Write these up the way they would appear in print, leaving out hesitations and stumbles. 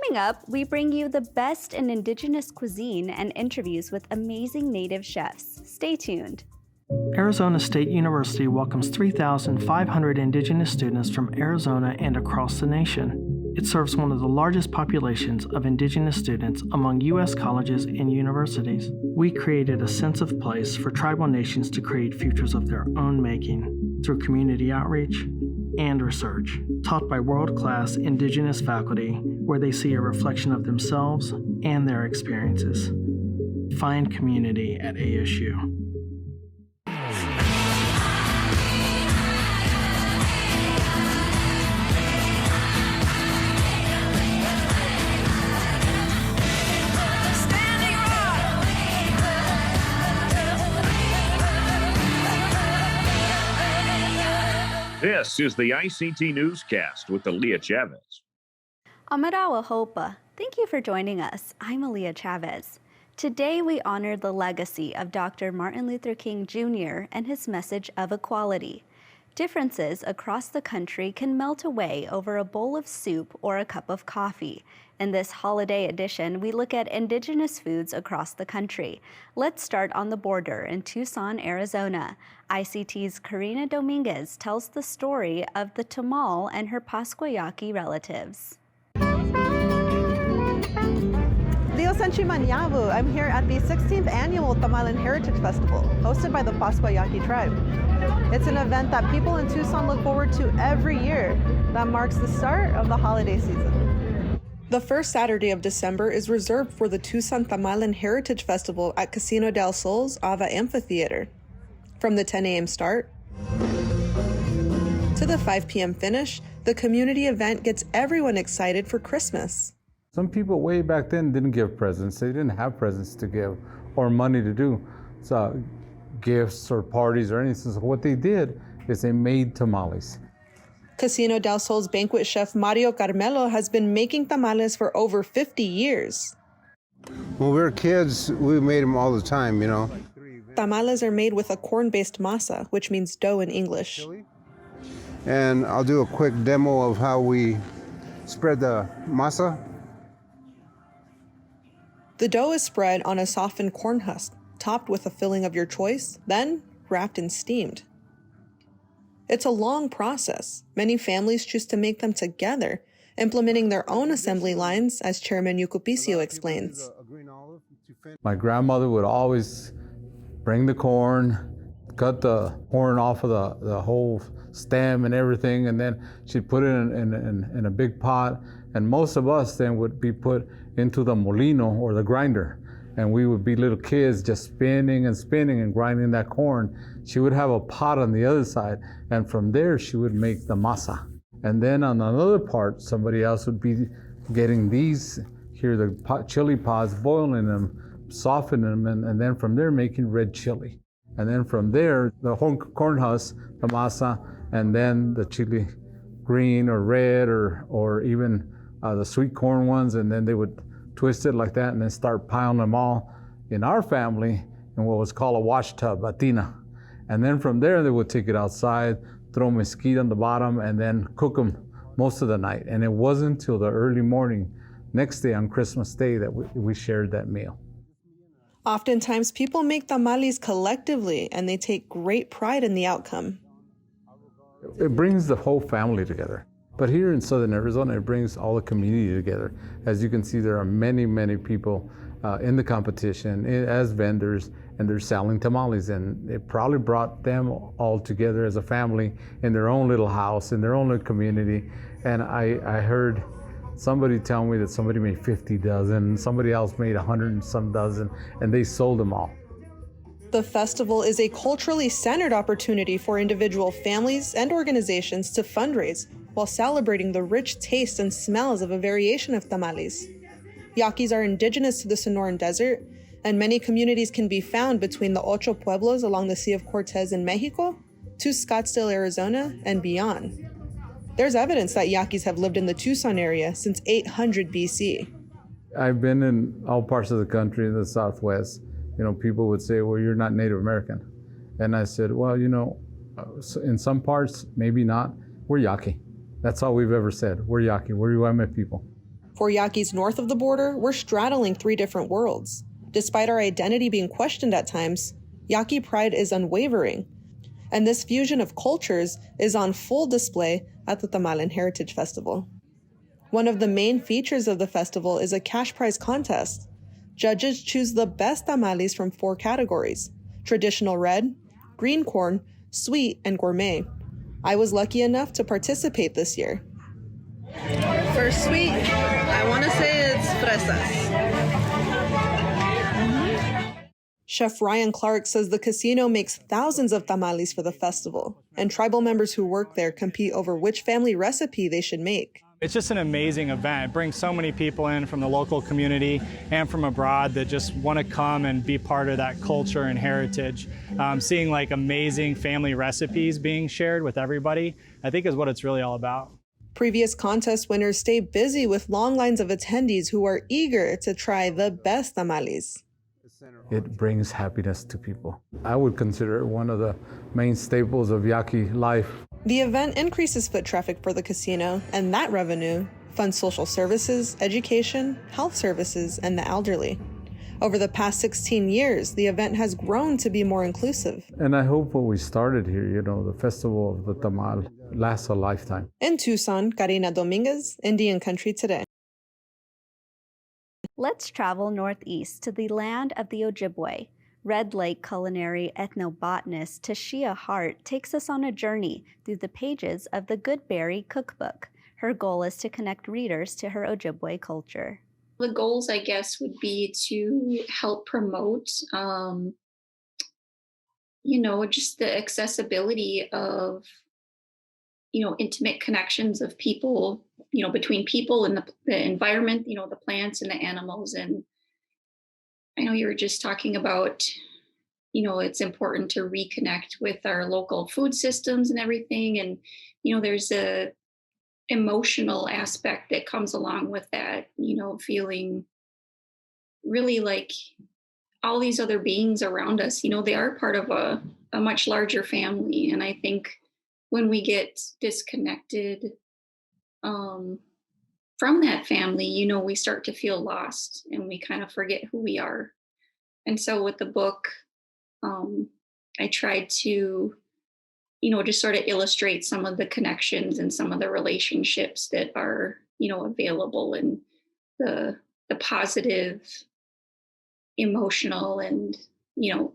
Coming up, we bring you the best in Indigenous cuisine and interviews with amazing native chefs. Stay tuned. Arizona State University welcomes 3,500 Indigenous students from Arizona and across the nation. It serves one of the largest populations of Indigenous students among U.S. colleges and universities. We created a sense of place for tribal nations to create futures of their own making through community outreach and research, taught by world-class Indigenous faculty where they see a reflection of themselves and their experiences. Find community at ASU. This is the ICT Newscast with Aaliyah Chavez. Amarawa Hopa, thank you for joining us. I'm Aaliyah Chavez. Today we honor the legacy of Dr. Martin Luther King Jr. and his message of equality. Differences across the country can melt away over a bowl of soup or a cup of coffee. In this holiday edition, we look at Indigenous foods across the country. Let's start on the border in Tucson, Arizona. ICT's Karina Dominguez tells the story of the Tamal and her Pascuayaki relatives. I'm here at the 16th Annual Tamales Heritage Festival, hosted by the Pascuayaki tribe. It's an event that people in Tucson look forward to every year that marks the start of the holiday season. The first Saturday of December is reserved for the Tucson Tamales Heritage Festival at Casino del Sol's Ava Amphitheater. From the 10 a.m. start to the 5 p.m. finish, the community event gets everyone excited for Christmas. Some people way back then didn't give presents. They didn't have presents to give or money to do gifts or parties or anything. So what they did is they made tamales. Casino del Sol's banquet chef Mario Carmelo has been making tamales for over 50 years. When we were kids, we made them all the time, you know. Tamales are made with a corn-based masa, which means dough in English. And I'll do a quick demo of how we spread the masa. The dough is spread on a softened corn husk, topped with a filling of your choice, then wrapped and steamed. It's a long process. Many families choose to make them together, implementing their own assembly lines, as Chairman Yucupicio explains. My grandmother would always bring the corn, cut the corn off of the whole stem and everything, and then she'd put it in a big pot, and most of us then would be put into the molino or the grinder, and we would be little kids just spinning and spinning and grinding that corn. She would have a pot on the other side, and from there she would make the masa. And then on another part, somebody else would be getting these here, the chili pods, boiling them, softening them, and then from there making red chili. And then from there, the corn husk, the masa, and then the chili green or red or even the sweet corn ones, and then they would twist it like that and then start piling them all in our family in what was called a wash tub, a tina. And then from there, they would take it outside, throw mesquite on the bottom, and then cook them most of the night. And it wasn't until the early morning, next day on Christmas Day, that we shared that meal. Oftentimes, people make tamales collectively, and they take great pride in the outcome. It brings the whole family together. But here in Southern Arizona, it brings all the community together. As you can see, there are many, many people in the competition as vendors, and they're selling tamales. And it probably brought them all together as a family in their own little house, in their own little community. And I heard somebody tell me that somebody made 50 dozen, somebody else made 100 and some dozen, and they sold them all. The festival is a culturally centered opportunity for individual families and organizations to fundraise while celebrating the rich taste and smells of a variation of tamales. Yaquis are indigenous to the Sonoran Desert, and many communities can be found between the Ocho Pueblos along the Sea of Cortez in Mexico to Scottsdale, Arizona, and beyond. There's evidence that Yaquis have lived in the Tucson area since 800 BC. I've been in all parts of the country in the Southwest. You know, people would say, well, you're not Native American. And I said, well, you know, in some parts, maybe not. We're Yaqui. That's all we've ever said. We're Yaqui. We're Owamini people. For Yaquis north of the border, we're straddling 3 different worlds. Despite our identity being questioned at times, Yaqui pride is unwavering. And this fusion of cultures is on full display at the Tamale Heritage Festival. One of the main features of the festival is a cash prize contest. Judges choose the best tamales from 4 categories: traditional red, green corn, sweet, and gourmet. I was lucky enough to participate this year. For sweet, I want to say it's fresas. Chef Ryan Clark says the casino makes thousands of tamales for the festival, and tribal members who work there compete over which family recipe they should make. It's just an amazing event. It brings so many people in from the local community and from abroad that just want to come and be part of that culture and heritage. Seeing like amazing family recipes being shared with everybody, I think is what it's really all about. Previous contest winners stay busy with long lines of attendees who are eager to try the best tamales. It brings happiness to people. I would consider it one of the main staples of Yaqui life. The event increases foot traffic for the casino, and that revenue funds social services, education, health services, and the elderly. Over the past 16 years, the event has grown to be more inclusive. And I hope what we started here, the Festival of the Tamal, lasts a lifetime. In Tucson, Karina Dominguez, Indian Country Today. Let's travel northeast to the land of the Ojibwe. Red Lake culinary ethnobotanist Tashia Hart takes us on a journey through the pages of the Goodberry Cookbook. Her goal is to connect readers to her Ojibwe culture. The goals, I guess, would be to help promote, just the accessibility of, intimate connections of people, between people and the environment, the plants and the animals. And I know you were just talking about, it's important to reconnect with our local food systems and everything. And, there's a emotional aspect that comes along with that, feeling really like all these other beings around us, they are part of a much larger family. And I think when we get disconnected from that family, we start to feel lost and we kind of forget who we are. And so with the book, I tried to, just sort of illustrate some of the connections and some of the relationships that are, available, and the positive emotional and,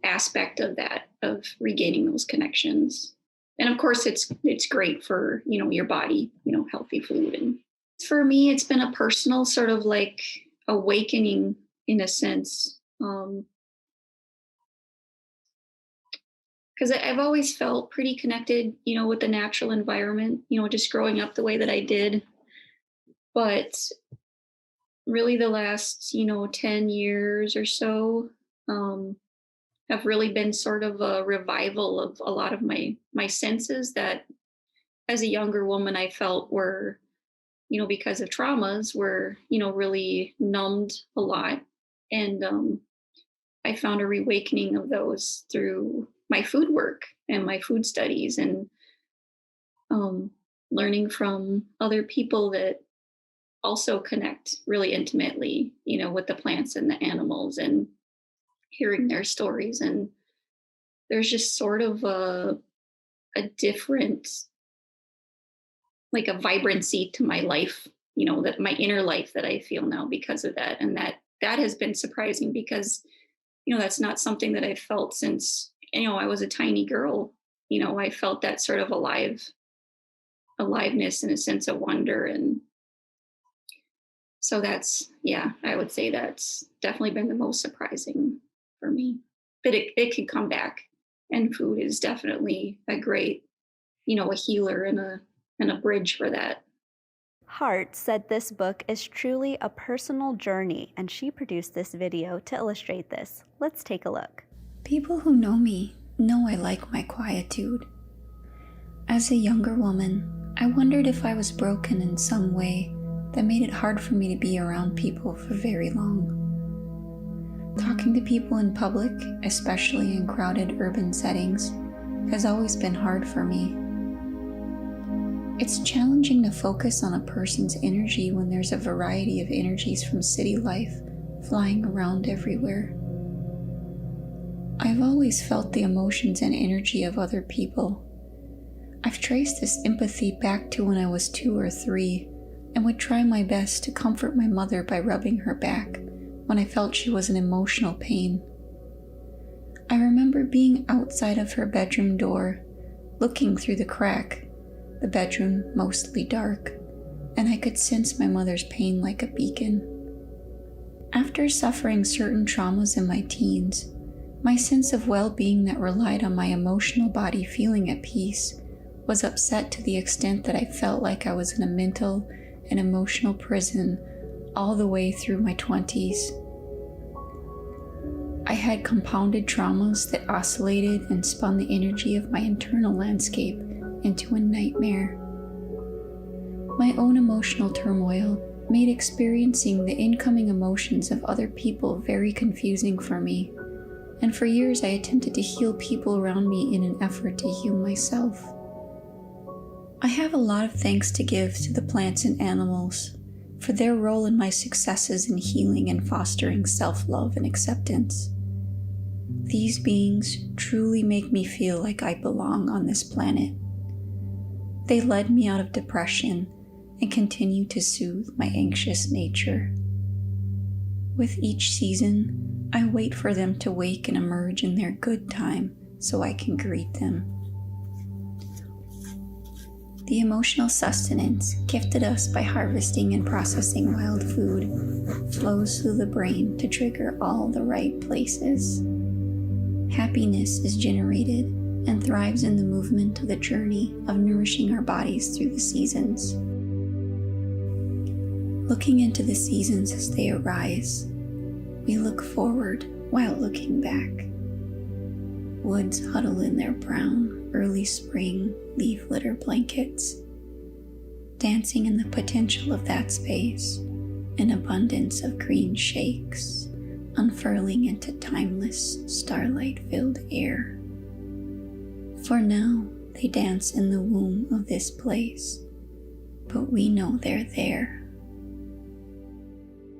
aspect of that, of regaining those connections. And of course, it's great for, your body, healthy food. And for me, it's been a personal sort of like awakening in a sense. Because I've always felt pretty connected, with the natural environment, just growing up the way that I did. But really the last, 10 years or so have really been sort of a revival of a lot of my senses that as a younger woman I felt were, because of traumas, were, really numbed a lot. And I found a reawakening of those through my food work and my food studies, and learning from other people that also connect really intimately, with the plants and the animals, and hearing their stories. And there's just sort of a different, like a vibrancy to my life, that my inner life that I feel now because of that. And that has been surprising because, that's not something that I've felt since, I was a tiny girl. I felt that sort of aliveness and a sense of wonder. And so I would say that's definitely been the most surprising for me. But it could come back, and food is definitely a great, a healer and a bridge for that. Hart said this book is truly a personal journey, and she produced this video to illustrate this. Let's take a look. People who know me know I like my quietude. As a younger woman, I wondered if I was broken in some way that made it hard for me to be around people for very long. Talking to people in public, especially in crowded urban settings, has always been hard for me. It's challenging to focus on a person's energy when there's a variety of energies from city life flying around everywhere. I've always felt the emotions and energy of other people. I've traced this empathy back to when I was 2 or 3 and would try my best to comfort my mother by rubbing her back when I felt she was in emotional pain. I remember being outside of her bedroom door, looking through the crack, the bedroom mostly dark, and I could sense my mother's pain like a beacon. After suffering certain traumas in my teens, my sense of well-being that relied on my emotional body feeling at peace was upset to the extent that I felt like I was in a mental and emotional prison all the way through my 20s. I had compounded traumas that oscillated and spun the energy of my internal landscape into a nightmare. My own emotional turmoil made experiencing the incoming emotions of other people very confusing for me, and for years I attempted to heal people around me in an effort to heal myself. I have a lot of thanks to give to the plants and animals for their role in my successes in healing and fostering self-love and acceptance. These beings truly make me feel like I belong on this planet. They led me out of depression and continue to soothe my anxious nature. With each season, I wait for them to wake and emerge in their good time so I can greet them. The emotional sustenance gifted us by harvesting and processing wild food flows through the brain to trigger all the right places. Happiness is generated and thrives in the movement of the journey of nourishing our bodies through the seasons. Looking into the seasons as they arise, we look forward while looking back. Woods huddle in their brown, early spring leaf litter blankets, dancing in the potential of that space, an abundance of green shakes, unfurling into timeless, starlight-filled air. For now, they dance in the womb of this place, but we know they're there.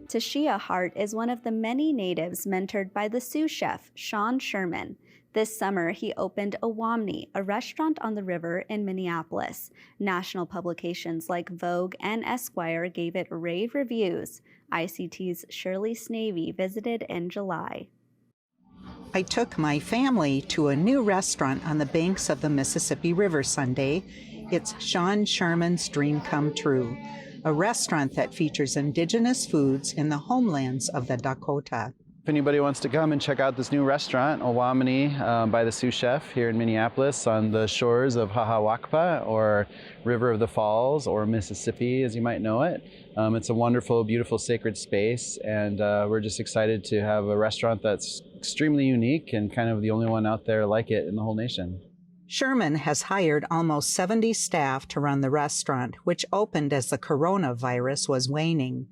Tashia Hart is one of the many natives mentored by the sous chef, Sean Sherman. This summer, he opened Owamini, a restaurant on the river in Minneapolis. National publications like Vogue and Esquire gave it rave reviews. ICT's Shirley Snavy visited in July. I took my family to a new restaurant on the banks of the Mississippi River Sunday. It's Sean Sherman's Dream Come True, a restaurant that features indigenous foods in the homelands of the Dakota. If anybody wants to come and check out this new restaurant, Owamini, by the sous chef here in Minneapolis on the shores of Wakapa, or River of the Falls, or Mississippi as you might know it. It's a wonderful, beautiful, sacred space, and we're just excited to have a restaurant that's extremely unique and kind of the only one out there like it in the whole nation. Sherman has hired almost 70 staff to run the restaurant, which opened as the coronavirus was waning.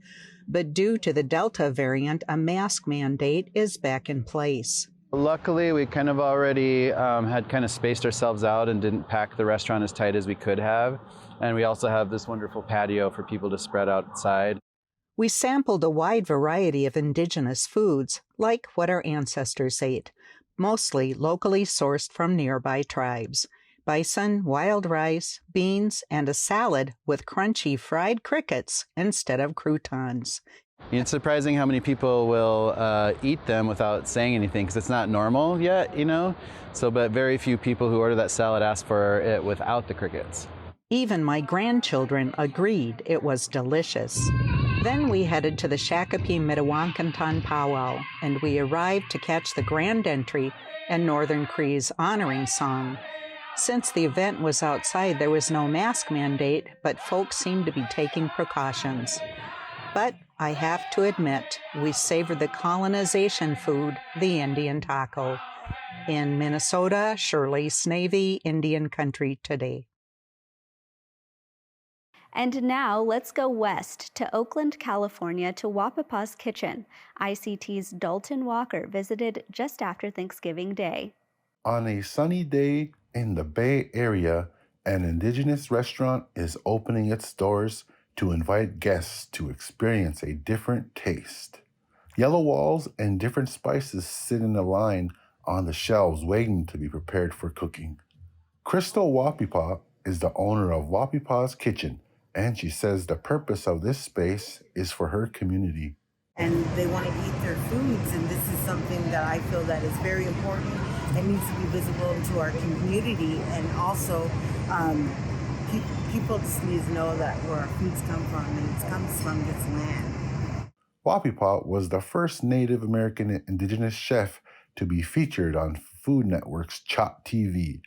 But due to the Delta variant, a mask mandate is back in place. Luckily, we kind of already had kind of spaced ourselves out and didn't pack the restaurant as tight as we could have. And we also have this wonderful patio for people to spread outside. We sampled a wide variety of indigenous foods, like what our ancestors ate, mostly locally sourced from nearby tribes. Bison, wild rice, beans, and a salad with crunchy fried crickets instead of croutons. It's surprising how many people will eat them without saying anything, because it's not normal yet, you know? But very few people who order that salad ask for it without the crickets. Even my grandchildren agreed it was delicious. Then we headed to the Shakopee Mdewakanton powwow, and we arrived to catch the grand entry and Northern Cree's honoring song. Since the event was outside, there was no mask mandate, but folks seemed to be taking precautions. But I have to admit, we savored the colonization food, the Indian taco. In Minnesota, Shirley Snavy, Indian Country Today. And now let's go west to Oakland, California to Wapapas Kitchen. ICT's Dalton Walker visited just after Thanksgiving Day. On a sunny day in the Bay Area, an Indigenous restaurant is opening its doors to invite guests to experience a different taste. Yellow walls and different spices sit in a line on the shelves waiting to be prepared for cooking. Crystal Wapapa is the owner of Wapapas Kitchen, and she says the purpose of this space is for her community. And they want to eat their foods, and this is something that I feel that is very important and needs to be visible to our community. And also, people just need to know that where our foods come from, and it comes from this land. Wapapa was the first Native American Indigenous chef to be featured on Food Network's Chop TV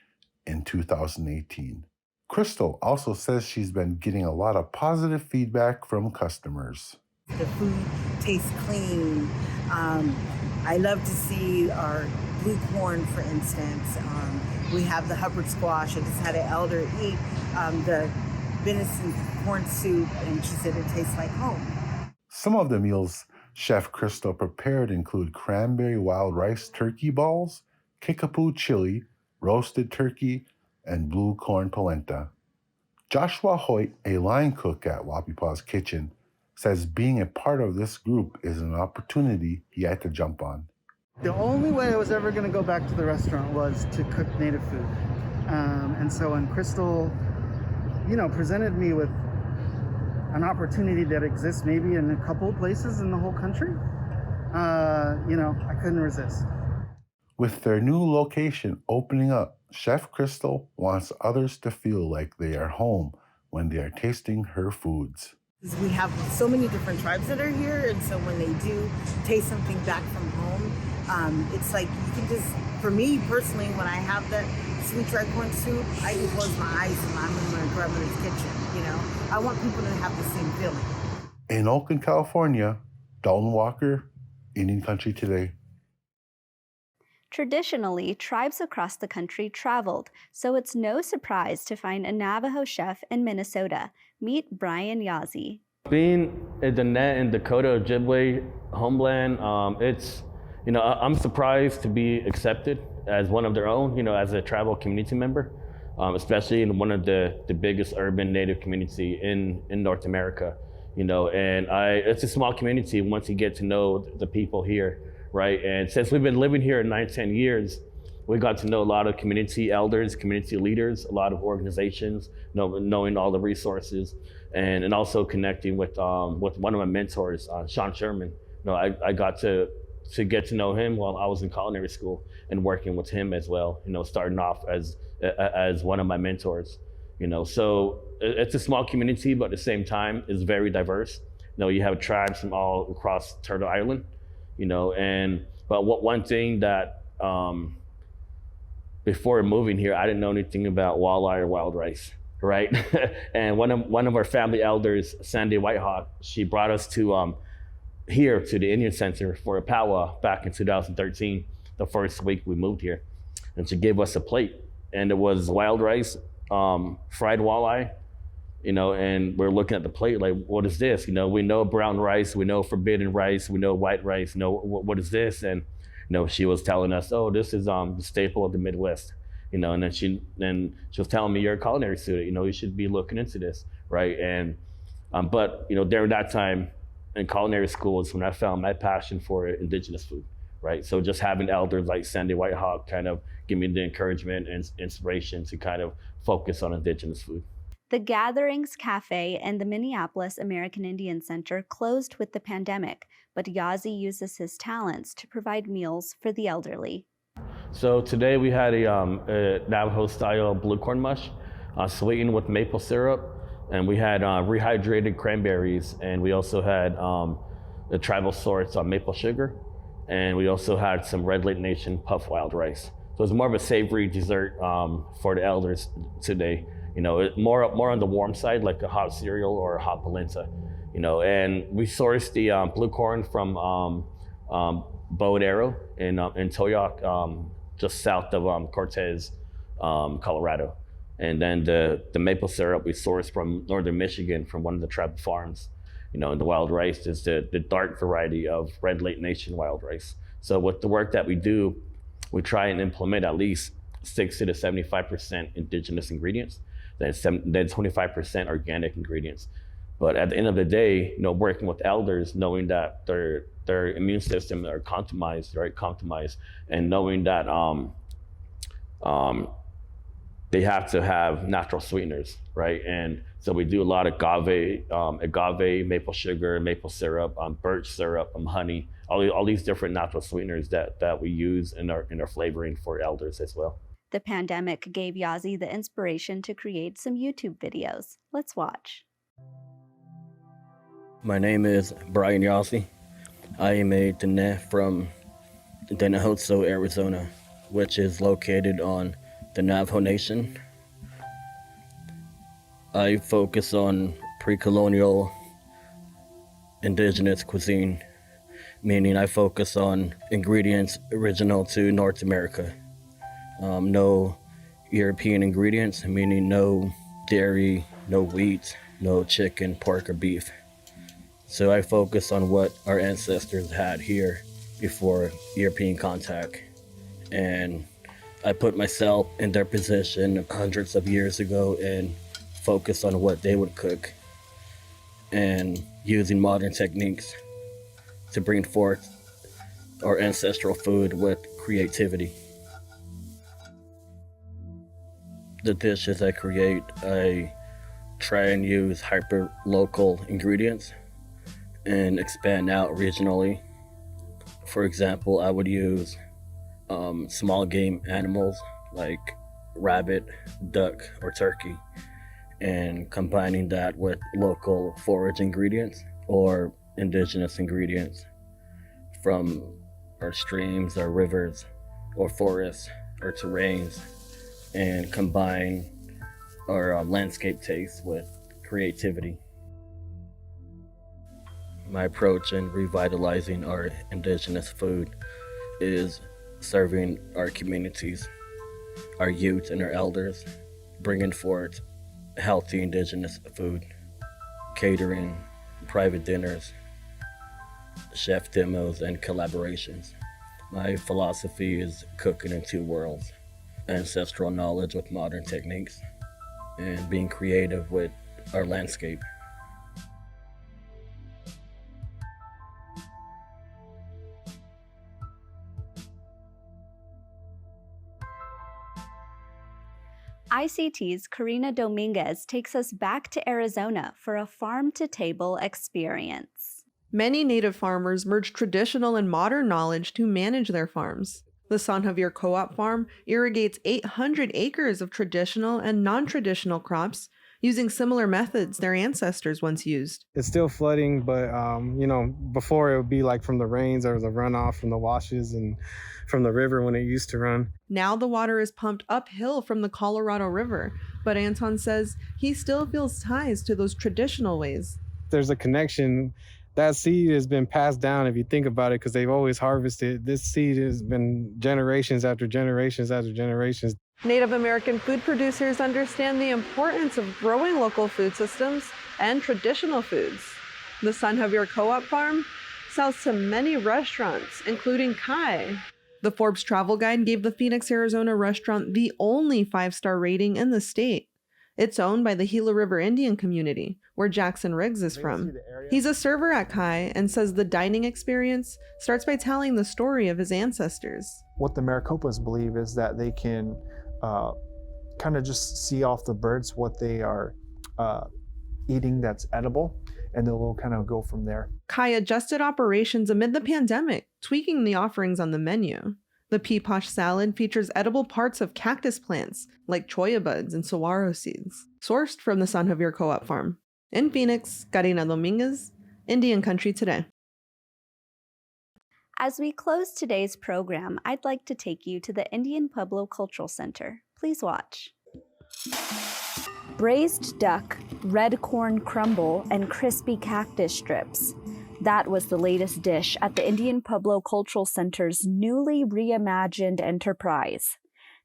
in 2018. Crystal also says she's been getting a lot of positive feedback from customers. The food tastes clean. I love to see our blue corn, for instance. We have the Hubbard squash. I just had an elder eat the venison corn soup, and she said it tastes like home. Some of the meals Chef Crystal prepared include cranberry wild rice turkey balls, kickapoo chili, roasted turkey, and blue corn polenta. Joshua Hoyt, a line cook at Wapapas Kitchen, says being a part of this group is an opportunity he had to jump on. The only way I was ever going to go back to the restaurant was to cook Native food. And so when Crystal, presented me with an opportunity that exists maybe in a couple of places in the whole country, I couldn't resist. With their new location opening up, Chef Crystal wants others to feel like they are home when they are tasting her foods. We have so many different tribes that are here, and so when they do taste something back from home, it's like you can just, for me personally, when I have that sweet dry corn soup, I can close my eyes and I'm in my grandmother's kitchen, I want people to have the same feeling. In Oakland, California, Dalton Walker, Indian Country Today. Traditionally, tribes across the country traveled, so it's no surprise to find a Navajo chef in Minnesota. Meet Brian Yazzie. Being in the Tenet and Dakota Ojibwe homeland, I'm surprised to be accepted as one of their own, as a tribal community member, especially in one of the biggest urban Native community in North America, and it's a small community once you get to know the people here. Right, and since we've been living here 9-10 years, we got to know a lot of community elders, community leaders, a lot of organizations, knowing all the resources, and also connecting with one of my mentors, Sean Sherman. I got to get to know him while I was in culinary school and working with him as well. Starting off as one of my mentors. So it's a small community, but at the same time, it's very diverse. You have tribes from all across Turtle Island. But one thing that before moving here, I didn't know anything about walleye or wild rice, right? And one of our family elders, Sandy Whitehawk, she brought us to here to the Indian Center for a powwow back in 2013, the first week we moved here, and she gave us a plate, and it was wild rice, fried walleye. And we're looking at the plate like, what is this? We know brown rice, we know forbidden rice, we know white rice, what is this? And, she was telling us, oh, this is the staple of the Midwest, and then she was telling me, you're a culinary student, you should be looking into this, right? And, but, during that time in culinary school is when I found my passion for Indigenous food, right? So just having elders like Sandy Whitehawk kind of give me the encouragement and inspiration to kind of focus on Indigenous food. The Gatherings Cafe and the Minneapolis American Indian Center closed with the pandemic, but Yazzie uses his talents to provide meals for the elderly. So today we had a Navajo-style blue corn mush, sweetened with maple syrup, and we had rehydrated cranberries, and we also had the tribal sorts on maple sugar, and we also had some Red Lake Nation puff wild rice. So it's more of a savory dessert for the elders today. More on the warm side, like a hot cereal or a hot polenta, and we sourced the blue corn from Bow and Arrow in Toyoak, just south of Cortez, Colorado. And then the maple syrup we sourced from northern Michigan from one of the tribal farms. And the wild rice is the dark variety of Red Lake Nation wild rice. So with the work that we do, we try and implement at least 60 to 75% indigenous ingredients. then 25% organic ingredients. But at the end of the day, working with elders, knowing that their immune system are compromised, and knowing that they have to have natural sweeteners, right? And so we do a lot of agave, maple sugar, maple syrup, birch syrup, honey, all these different natural sweeteners that we use in our flavoring for elders as well. The pandemic gave Yazzie the inspiration to create some YouTube videos. Let's watch. My name is Brian Yazzie. I am a Tenet from Tenet, Arizona, which is located on the Navajo Nation. I focus on pre-colonial indigenous cuisine, meaning I focus on ingredients original to North America. No European ingredients, meaning no dairy, no wheat, no chicken, pork, or beef. So I focus on what our ancestors had here before European contact. And I put myself in their position hundreds of years ago and focus on what they would cook and using modern techniques to bring forth our ancestral food with creativity. The dishes I create, I try and use hyper-local ingredients and expand out regionally. For example, I would use small game animals like rabbit, duck, or turkey, and combining that with local forage ingredients or indigenous ingredients from our streams, our rivers, or forests, or terrains, and combine our landscape taste with creativity. My approach in revitalizing our indigenous food is serving our communities, our youth and our elders, bringing forth healthy indigenous food, catering, private dinners, chef demos, and collaborations. My philosophy is cooking in two worlds: ancestral knowledge with modern techniques, and being creative with our landscape. ICT's Karina Dominguez takes us back to Arizona for a farm-to-table experience. Many native farmers merge traditional and modern knowledge to manage their farms. The San Javier Co-op Farm irrigates 800 acres of traditional and non-traditional crops using similar methods their ancestors once used. It's still flooding, but before it would be like from the rains or the runoff from the washes and from the river when it used to run. Now the water is pumped uphill from the Colorado River, but Anton says he still feels ties to those traditional ways. There's a connection. That seed has been passed down, if you think about it, because they've always harvested. This seed has been generations after generations after generations. Native American food producers understand the importance of growing local food systems and traditional foods. The San Javier Co-op Farm sells to many restaurants, including Kai. The Forbes Travel Guide gave the Phoenix, Arizona restaurant the only 5-star rating in the state. It's owned by the Gila River Indian community, where Jackson Riggs is from. He's a server at Kai and says the dining experience starts by telling the story of his ancestors. What the Maricopas believe is that they can kind of just see off the birds what they are eating that's edible, and they'll kind of go from there. Kai adjusted operations amid the pandemic, tweaking the offerings on the menu. The peaposh salad features edible parts of cactus plants like cholla buds and saguaro seeds, sourced from the San Javier Co-op Farm. In Phoenix, Karina Dominguez, Indian Country Today. As we close today's program, I'd like to take you to the Indian Pueblo Cultural Center. Please watch. Braised duck, red corn crumble, and crispy cactus strips. That was the latest dish at the Indian Pueblo Cultural Center's newly reimagined enterprise.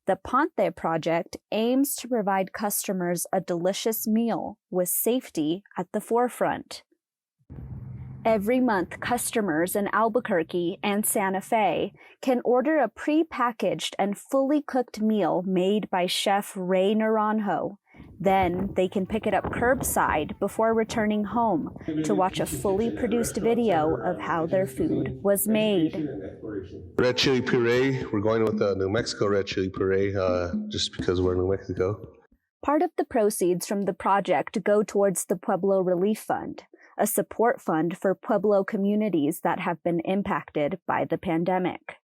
The Ponte Project aims to provide customers a delicious meal with safety at the forefront. Every month, customers in Albuquerque and Santa Fe can order a pre-packaged and fully cooked meal made by Chef Ray Naranjo Then they can pick it up curbside before returning home to watch a fully produced video of how their food was made. Red chili puree. We're going with the New Mexico red chili puree just because we're in New Mexico. Part of the proceeds from the project go towards the Pueblo Relief Fund, a support fund for Pueblo communities that have been impacted by the pandemic.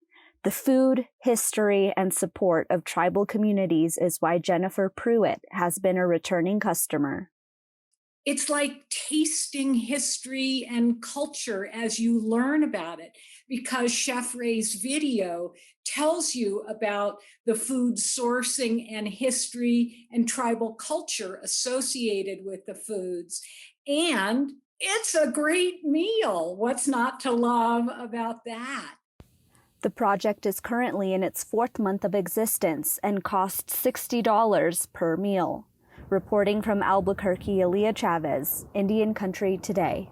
The food, history, and support of tribal communities is why Jennifer Pruitt has been a returning customer. It's like tasting history and culture as you learn about it, because Chef Ray's video tells you about the food sourcing and history and tribal culture associated with the foods. And it's a great meal. What's not to love about that? The project is currently in its 4th month of existence and costs $60 per meal. Reporting from Albuquerque, Aaliyah Chavez, Indian Country Today.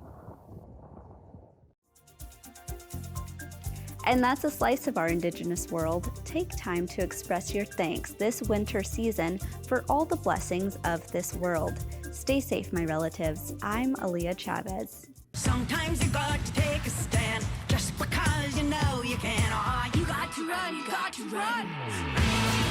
And that's a slice of our Indigenous world. Take time to express your thanks this winter season for all the blessings of this world. Stay safe, my relatives. I'm Aaliyah Chavez. Sometimes you got to take a stand just because you know you can. Oh, you got to run, you got to run.